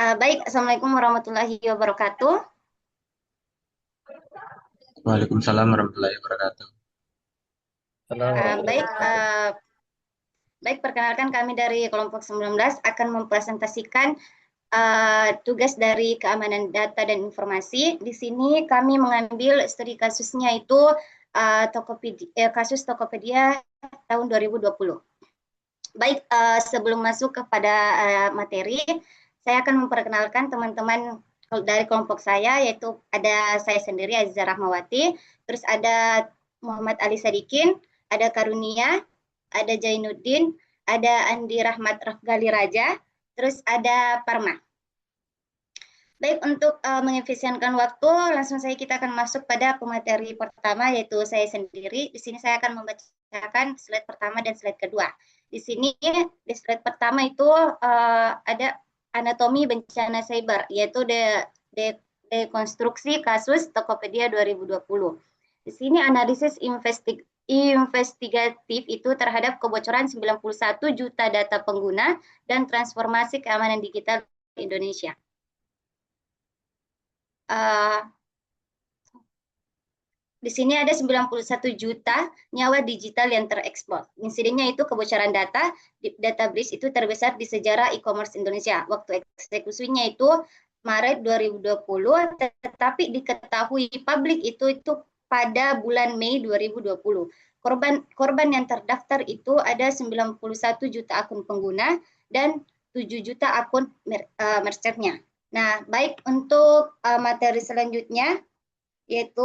Baik, Assalamualaikum warahmatullahi wabarakatuh. Waalaikumsalam warahmatullahi wabarakatuh. Baik, baik, perkenalkan kami dari kelompok 19 akan mempresentasikan tugas dari keamanan data dan informasi. Di sini kami mengambil studi kasusnya itu kasus Tokopedia tahun 2020. Baik, sebelum masuk kepada materi, saya akan memperkenalkan teman-teman dari kelompok saya, yaitu ada saya sendiri, Aziza Rahmawati, terus ada Muhammad Ali Sadikin, ada Karunia, ada Jainuddin, ada Andi Rahmat Gali Raja, terus ada Parma. Baik, untuk mengefisienkan waktu, langsung saja kita akan masuk pada pemateri pertama, yaitu saya sendiri. Di sini saya akan membacakan slide pertama dan slide kedua. Di sini, di slide pertama itu ada anatomi bencana cyber, yaitu dekonstruksi kasus Tokopedia 2020. Di sini analisis investigatif itu terhadap kebocoran 91 juta data pengguna dan transformasi keamanan digital di Indonesia. Di sini ada 91 juta nyawa digital yang terekspos. Insidennya itu kebocoran data, data breach itu terbesar di sejarah e-commerce Indonesia. Waktu eksekusinya itu Maret 2020, tetapi diketahui publik itu pada bulan Mei 2020. Korban yang terdaftar itu ada 91 juta akun pengguna dan 7 juta akun merchant-nya. Nah, baik untuk materi selanjutnya, yaitu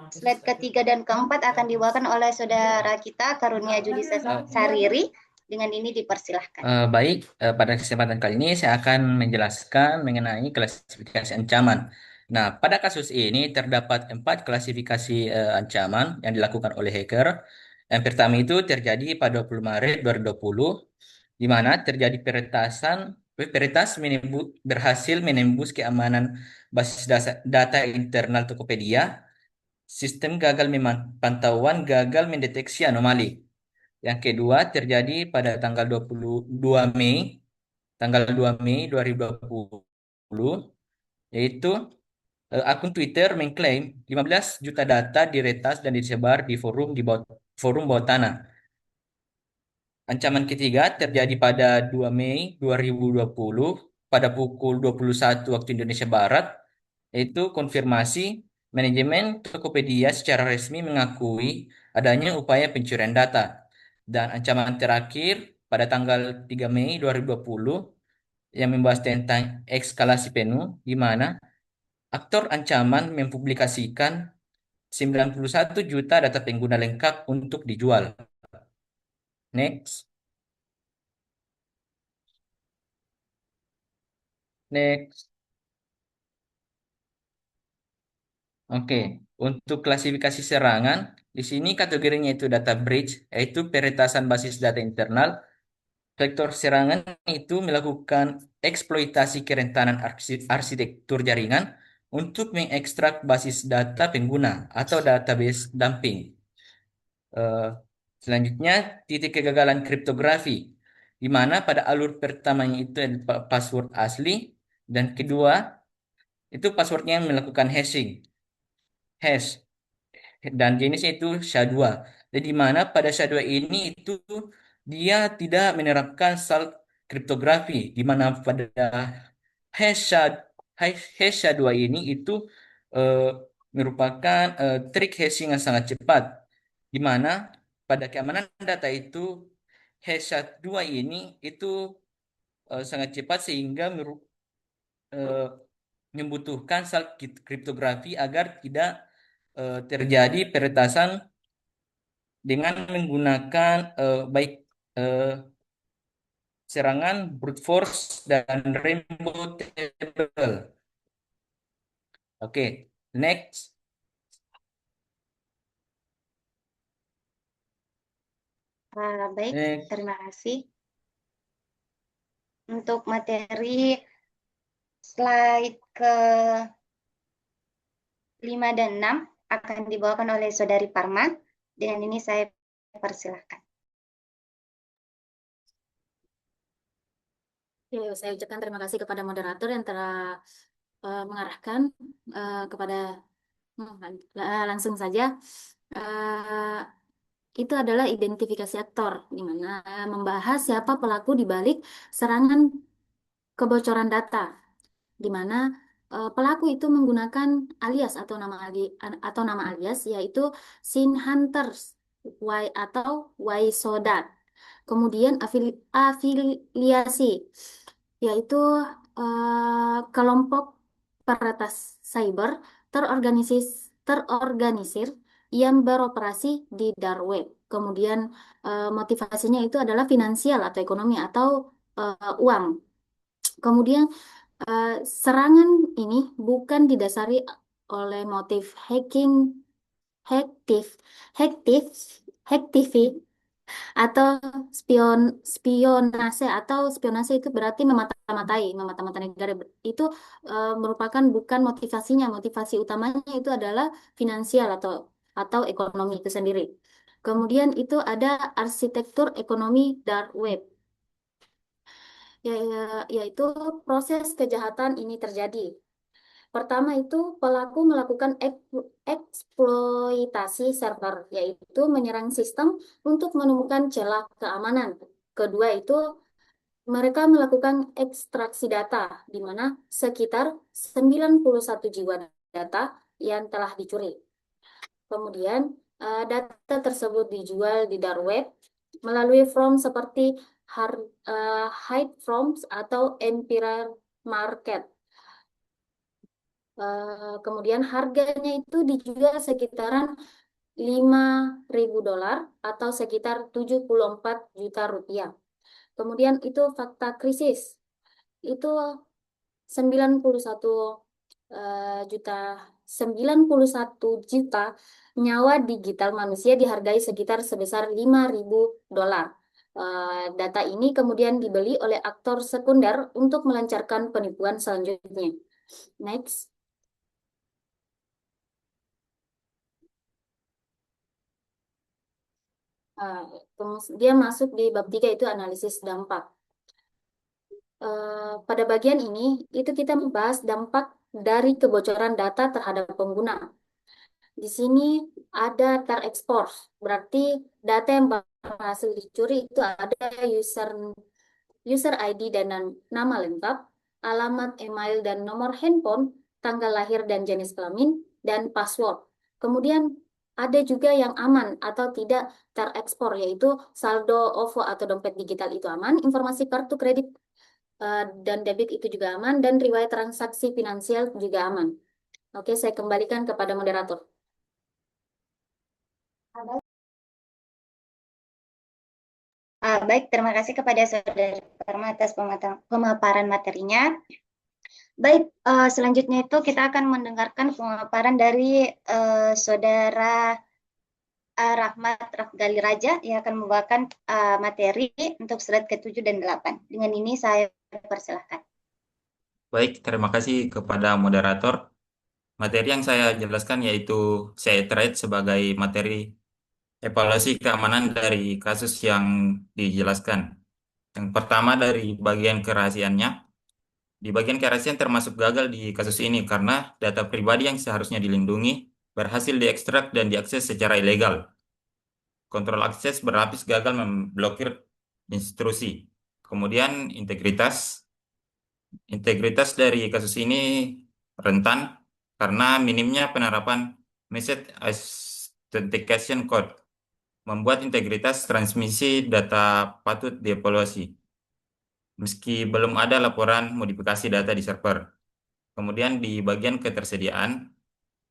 slide ketiga dan keempat akan dibawakan oleh saudara kita Karunia Julisa Sariri. Dengan ini dipersilahkan. Baik, pada kesempatan kali ini saya akan menjelaskan mengenai klasifikasi ancaman. Nah, pada kasus ini terdapat 4 klasifikasi ancaman yang dilakukan oleh hacker. Yang pertama itu terjadi pada 20 Maret 2020, di mana terjadi peretas berhasil menembus keamanan basis data internal Tokopedia. Sistem gagal pantauan gagal mendeteksi anomali. Yang kedua terjadi pada tanggal 22 Mei, tanggal 2 Mei 2020, yaitu akun Twitter mengklaim 15 juta data diretas dan disebar di forum bawah tanah. Ancaman ketiga terjadi pada 2 Mei 2020 pada pukul 21 waktu Indonesia Barat, yaitu konfirmasi manajemen Tokopedia secara resmi mengakui adanya upaya pencurian data. Dan ancaman terakhir pada tanggal 3 Mei 2020 yang membahas tentang ekskalasi penuh, di mana aktor ancaman mempublikasikan 91 juta data pengguna lengkap untuk dijual. Next. Next. Oke, untuk klasifikasi serangan, di sini kategorinya itu data breach, yaitu peretasan basis data internal. Vektor serangan itu melakukan eksploitasi kerentanan arsitektur jaringan untuk mengekstrak basis data pengguna atau database dumping. Eh, Selanjutnya, titik kegagalan kriptografi, di mana pada alur pertamanya itu ada password asli, dan kedua, itu passwordnya melakukan hash. Dan jenisnya itu SHA-2. Jadi mana pada SHA-2 ini itu dia tidak menerapkan salt kriptografi, di mana pada hash SHA-2 ini itu eh, merupakan trik hashing yang sangat cepat, di mana pada keamanan data itu hash SHA-2 ini itu sangat cepat sehingga eh, membutuhkan salt kriptografi agar tidak terjadi peretasan dengan menggunakan baik eh, serangan brute force dan rainbow table. Oke, next. Baik, Next. terima kasih. Untuk materi slide ke 5 dan 6 akan dibawakan oleh saudari Parma. Dengan ini saya persilahkan. Ya, saya ucapkan terima kasih kepada moderator yang telah mengarahkan kepada langsung saja. Eh, itu adalah identifikasi aktor, di mana membahas siapa pelaku di balik serangan kebocoran data, di mana pelaku itu menggunakan alias atau nama alias yaitu Sin Hunters atau Sodat. Kemudian afiliasi yaitu kelompok peretas cyber terorganisir yang beroperasi di dark web. Kemudian motivasinya itu adalah finansial atau ekonomi atau uang. Kemudian serangan ini bukan didasari oleh motif hektif, hektif, hektivi atau spionase itu berarti memata-matai negara itu merupakan bukan motivasinya. Motivasi utamanya itu adalah finansial atau ekonomi itu sendiri. Kemudian itu ada arsitektur ekonomi dark web, yaitu proses kejahatan ini terjadi. Pertama itu pelaku melakukan eksploitasi server, yaitu menyerang sistem untuk menemukan celah keamanan. Kedua itu mereka melakukan ekstraksi data, di mana sekitar 91 jiwa data yang telah dicuri. Kemudian data tersebut dijual di dark web melalui form seperti hide forms atau Empire Market. Kemudian harganya itu dijual sekitaran 5.000 dolar atau sekitar 74 juta rupiah. Kemudian itu fakta krisis. Itu 91 juta 91 juta nyawa digital manusia dihargai sekitar sebesar 5.000 dolar. Data ini kemudian dibeli oleh aktor sekunder untuk melancarkan penipuan selanjutnya. Next. Dia masuk di bab 3 itu analisis dampak. Pada bagian ini itu kita membahas dampak dari kebocoran data terhadap pengguna. Di sini ada terekspos, berarti data yang berhasil dicuri itu ada user ID dan nama lengkap, alamat email dan nomor handphone, tanggal lahir dan jenis kelamin, dan password. Kemudian ada juga yang aman atau tidak terekspor, yaitu saldo OVO atau dompet digital itu aman, informasi kartu kredit dan debit itu juga aman, dan riwayat transaksi finansial juga aman. Oke, saya kembalikan kepada moderator. Baik, terima kasih kepada Saudara Karma atas pemaparan materinya. Baik, selanjutnya itu kita akan mendengarkan pemaparan dari Saudara Rahmat Rafgali Raja yang akan membawakan materi untuk slide ke-7 dan 8. Dengan ini saya persilahkan. Baik, terima kasih kepada moderator. Materi yang saya jelaskan yaitu saya trade sebagai materi evaluasi keamanan dari kasus yang dijelaskan. Yang pertama dari bagian kerahasiaannya. Di bagian kerahasiaan termasuk gagal di kasus ini karena data pribadi yang seharusnya dilindungi berhasil diekstrak dan diakses secara ilegal. Kontrol akses berlapis gagal memblokir instruksi. Kemudian integritas dari kasus ini rentan karena minimnya penerapan message authentication code membuat integritas transmisi data patut dievaluasi meski belum ada laporan modifikasi data di server. Kemudian di bagian ketersediaan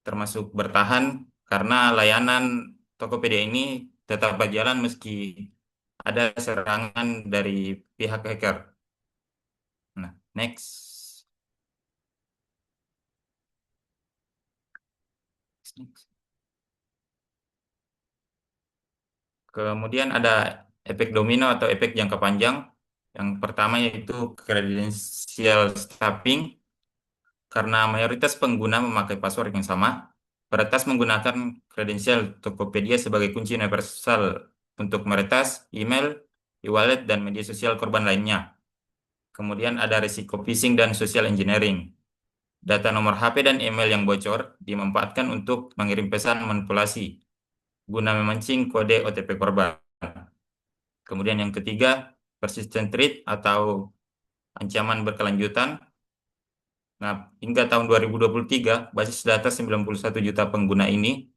termasuk bertahan karena layanan Tokopedia ini tetap berjalan meski ada serangan dari pihak hacker. Nah, next. Kemudian ada efek domino atau efek jangka panjang. Yang pertama yaitu credential stuffing. Karena mayoritas pengguna memakai password yang sama, peretas menggunakan kredensial Tokopedia sebagai kunci universal untuk meretas email, e-wallet, dan media sosial korban lainnya. Kemudian ada risiko phishing dan social engineering. Data nomor HP dan email yang bocor dimanfaatkan untuk mengirim pesan manipulasi guna memancing kode OTP korban. Kemudian yang ketiga, persistent threat atau ancaman berkelanjutan. Nah, hingga tahun 2023, basis data 91 juta pengguna ini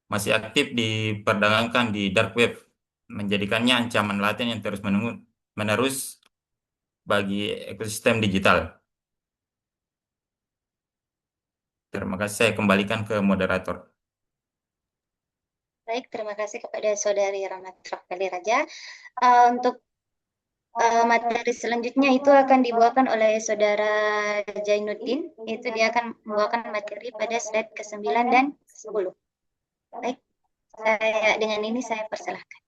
masih aktif diperdagangkan di dark web, menjadikannya ancaman laten yang terus menerus bagi ekosistem digital. Terima kasih, saya kembalikan ke moderator. Baik, terima kasih kepada Saudari Rahmat Raffali Raja. Untuk materi selanjutnya itu akan dibawakan oleh Saudara Jainuddin. Itu dia akan membawakan materi pada slide ke-9 dan 10. Baik, dengan ini saya persilahkan.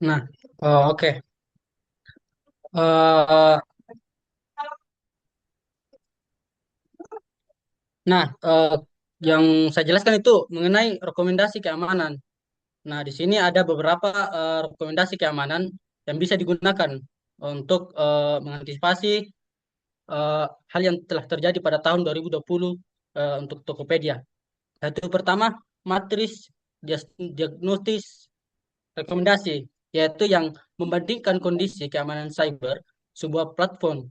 Nah, oke. Eh, Nah, yang saya jelaskan itu mengenai rekomendasi keamanan. Nah, di sini ada beberapa rekomendasi keamanan yang bisa digunakan untuk mengantisipasi hal yang telah terjadi pada tahun 2020 untuk Tokopedia. Yaitu pertama, matris diagnosis rekomendasi, yaitu yang membandingkan kondisi keamanan cyber sebuah platform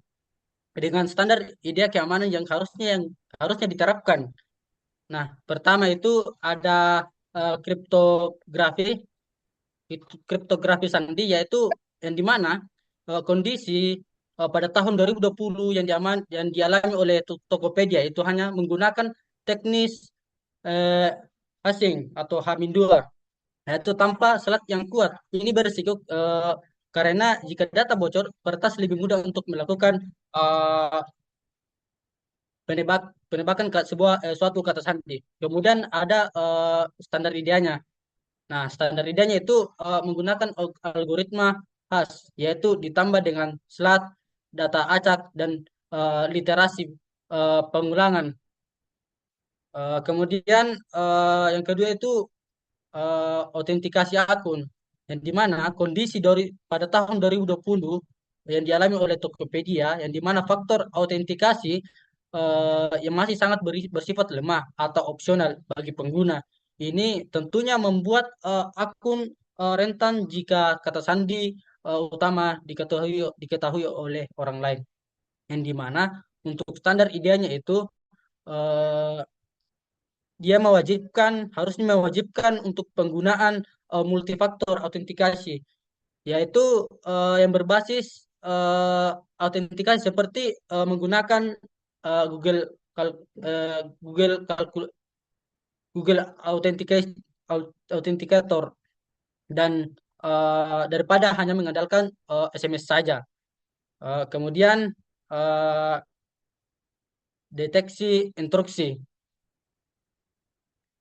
dengan standar ide keamanan yang harusnya diterapkan. Nah, pertama itu ada kriptografi, kriptografi sandi, yaitu yang di mana kondisi pada tahun 2020 yang dialami oleh Tokopedia itu hanya menggunakan teknis eh, hashing atau H-2, yaitu tanpa selat yang kuat. Ini berisiko karena jika data bocor, peretas lebih mudah untuk melakukan eh, penebakan ke suatu kata sandi. Kemudian ada standar ideanya. Nah, standar ideanya itu menggunakan algoritma khas, yaitu ditambah dengan slat, data acak, dan literasi pengulangan. Kemudian yang kedua itu autentikasi akun, yang di mana kondisi pada tahun 2020 yang dialami oleh Tokopedia, yang di mana faktor autentikasi yang masih sangat bersifat lemah atau opsional bagi pengguna. Ini tentunya membuat akun rentan jika kata sandi utama diketahui oleh orang lain. Yang di mana untuk standar ideanya itu eh, dia harusnya mewajibkan untuk penggunaan multifaktor autentikasi, yaitu yang berbasis autentikasi seperti menggunakan Google Google Authenticator, dan daripada hanya mengandalkan SMS saja. Kemudian eh, deteksi intrusi,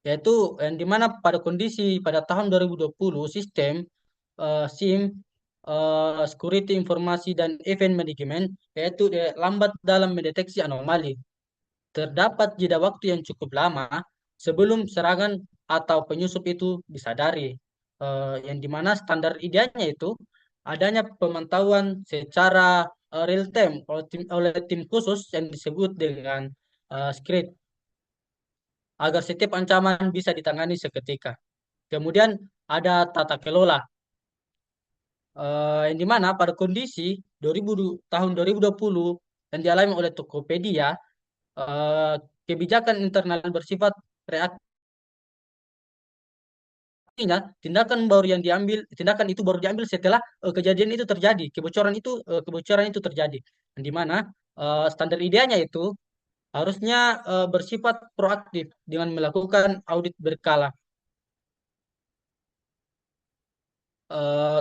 yaitu yang dimana pada kondisi pada tahun 2020 sistem SIM, security informasi dan event management, yaitu lambat dalam mendeteksi anomali. Terdapat jeda waktu yang cukup lama sebelum serangan atau penyusup itu disadari, yang dimana standar idealnya itu adanya pemantauan secara real time oleh tim khusus yang disebut dengan script, agar setiap ancaman bisa ditangani seketika. Kemudian ada tata kelola, yang dimana pada kondisi 2000, tahun 2020 yang dialami oleh Tokopedia, eh, kebijakan internal bersifat reaktif. Artinya, tindakan itu baru diambil setelah kejadian itu terjadi, kebocoran itu terjadi. Yang dimana standar ideanya itu harusnya bersifat proaktif dengan melakukan audit berkala.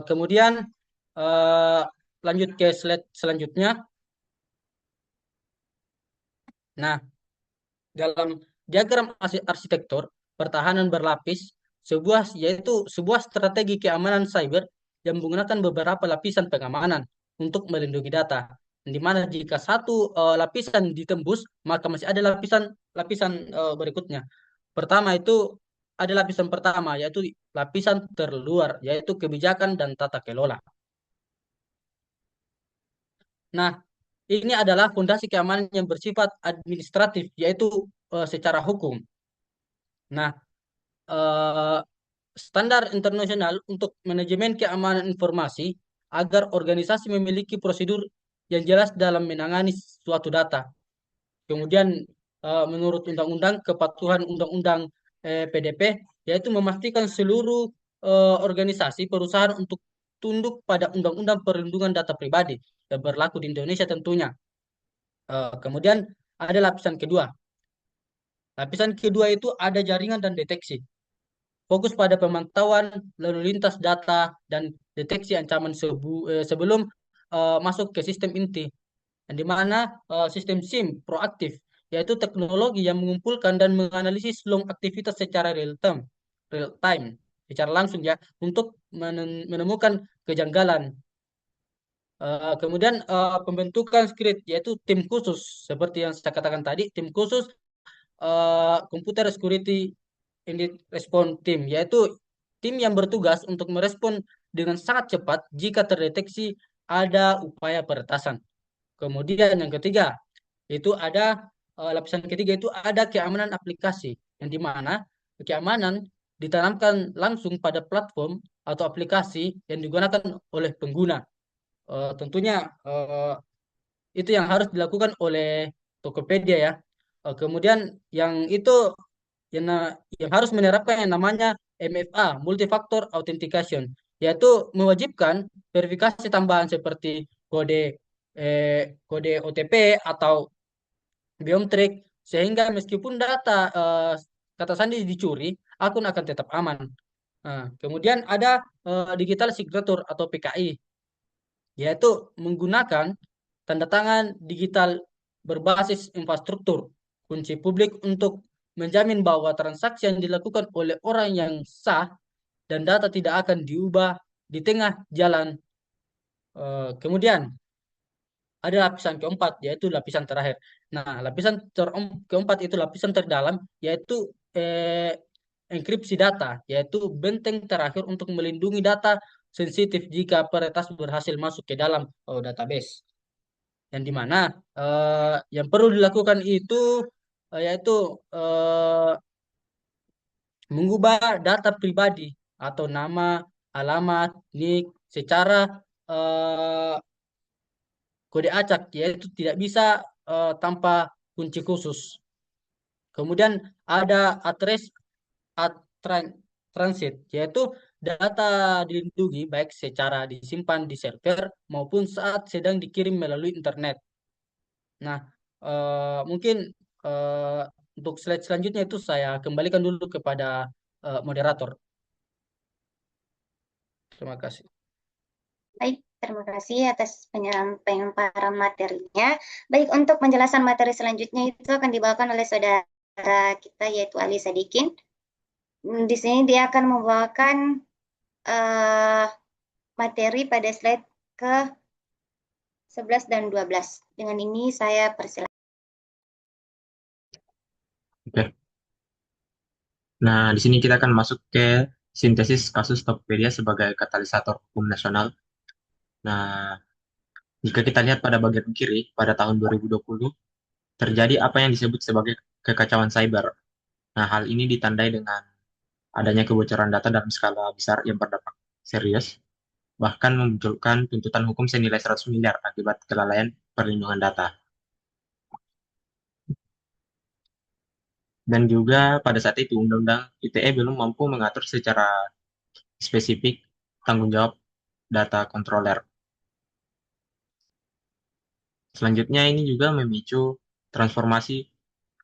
Kemudian eh, lanjut ke slide selanjutnya. Nah, dalam diagram arsitektur pertahanan berlapis, yaitu sebuah strategi keamanan cyber yang menggunakan beberapa lapisan pengamanan untuk melindungi data. Di mana jika satu lapisan ditembus, maka masih ada lapisan berikutnya. Pertama itu ada lapisan pertama, yaitu lapisan terluar, yaitu kebijakan dan tata kelola. Nah, ini adalah fondasi keamanan yang bersifat administratif, yaitu secara hukum. Nah, eh, standar internasional untuk manajemen keamanan informasi agar organisasi memiliki prosedur yang jelas dalam menangani suatu data. Kemudian menurut undang-undang kepatuhan undang-undang PDP, yaitu memastikan seluruh organisasi perusahaan untuk tunduk pada undang-undang perlindungan data pribadi yang berlaku di Indonesia tentunya. Kemudian ada lapisan kedua. Lapisan kedua itu ada jaringan dan deteksi. Fokus pada pemantauan lalu lintas data dan deteksi ancaman sebelum masuk ke sistem inti, yang di mana sistem SIM proaktif, yaitu teknologi yang mengumpulkan dan menganalisis seluruh aktivitas secara real time, secara langsung ya, untuk menemukan kejanggalan. Kemudian pembentukan script, yaitu tim khusus, seperti yang saya katakan tadi, tim khusus Computer Security Incident Response Team, yaitu tim yang bertugas untuk merespon dengan sangat cepat jika terdeteksi ada upaya peretasan. Kemudian yang ketiga, itu ada lapisan ketiga itu ada keamanan aplikasi, yang di mana keamanan ditanamkan langsung pada platform atau aplikasi yang digunakan oleh pengguna. Tentunya itu yang harus dilakukan oleh Tokopedia ya. Kemudian yang itu yang, yang harus menerapkan yang namanya MFA, Multifactor Authentication, yaitu mewajibkan verifikasi tambahan seperti kode OTP atau biometrik, sehingga meskipun data kata sandi dicuri, akun akan tetap aman. Nah, kemudian ada digital signature atau PKI, yaitu menggunakan tanda tangan digital berbasis infrastruktur kunci publik untuk menjamin bahwa transaksi yang dilakukan oleh orang yang sah dan data tidak akan diubah di tengah jalan. Kemudian ada lapisan keempat, yaitu lapisan terakhir. Nah, lapisan keempat itu lapisan terdalam, yaitu enkripsi data, yaitu benteng terakhir untuk melindungi data sensitif jika peretas berhasil masuk ke dalam database. Yang dimana yang perlu dilakukan itu yaitu mengubah data pribadi atau nama, alamat, NIK secara eh, kode acak, yaitu tidak bisa tanpa kunci khusus. Kemudian ada address at transit, yaitu data dilindungi baik secara disimpan di server maupun saat sedang dikirim melalui internet. Nah, mungkin eh, untuk slide selanjutnya itu saya kembalikan dulu kepada moderator. Terima kasih. Baik, terima kasih atas penyampaian materinya. Baik, untuk penjelasan materi selanjutnya itu akan dibawakan oleh saudara kita, yaitu Ali Sadikin. Di sini dia akan membawakan materi pada slide ke 11 dan 12. Dengan ini saya persilakan. Oke. Nah, di sini kita akan masuk ke sintesis kasus Tokopedia sebagai katalisator hukum nasional. Nah, jika kita lihat pada bagian kiri, pada tahun 2020, terjadi apa yang disebut sebagai kekacauan cyber. Nah, hal ini ditandai dengan adanya kebocoran data dalam skala besar yang berdampak serius, bahkan memunculkan tuntutan hukum senilai 100 miliar akibat kelalaian perlindungan data. Dan juga pada saat itu Undang-Undang ITE belum mampu mengatur secara spesifik tanggung jawab data controller. Selanjutnya ini juga memicu transformasi,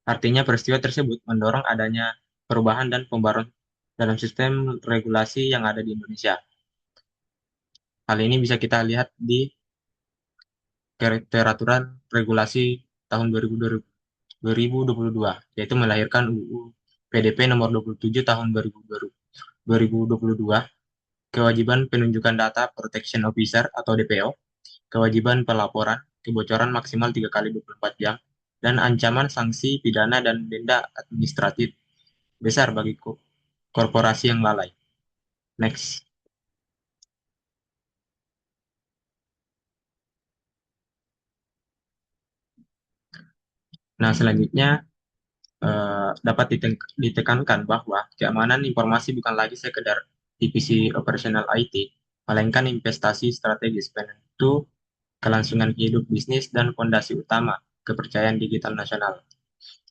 artinya peristiwa tersebut mendorong adanya perubahan dan pembaruan dalam sistem regulasi yang ada di Indonesia. Hal ini bisa kita lihat di Peraturan Regulasi tahun 2022, yaitu melahirkan UU PDP nomor 27 tahun 2022, kewajiban penunjukan data protection officer atau DPO, kewajiban pelaporan, kebocoran maksimal 3 kali 24 jam, dan ancaman sanksi pidana dan denda administratif besar bagi korporasi yang lalai. Next. Nah, selanjutnya dapat ditekankan bahwa keamanan informasi bukan lagi sekedar divisi operasional IT, melainkan investasi strategis penentu kelangsungan hidup bisnis dan fondasi utama kepercayaan digital nasional.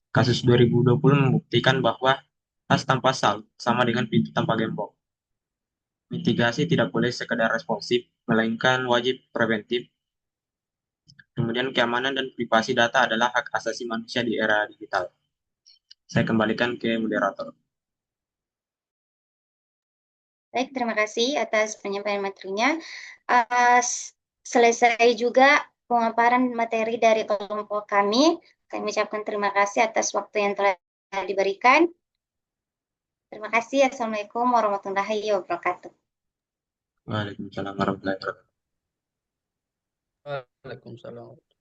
Kasus 2020 membuktikan bahwa tas tanpa sal sama dengan pintu tanpa gembok. Mitigasi tidak boleh sekedar responsif, melainkan wajib preventif. Kemudian keamanan dan privasi data adalah hak asasi manusia di era digital. Saya kembalikan ke moderator. Baik, terima kasih atas penyampaian materinya. Uh, Selesai juga pemaparan materi dari kelompok kami. Kami ucapkan terima kasih atas waktu yang telah diberikan. Terima kasih. Assalamualaikum warahmatullahi wabarakatuh. Waalaikumsalam warahmatullahi wabarakatuh. Waalaikumsalam.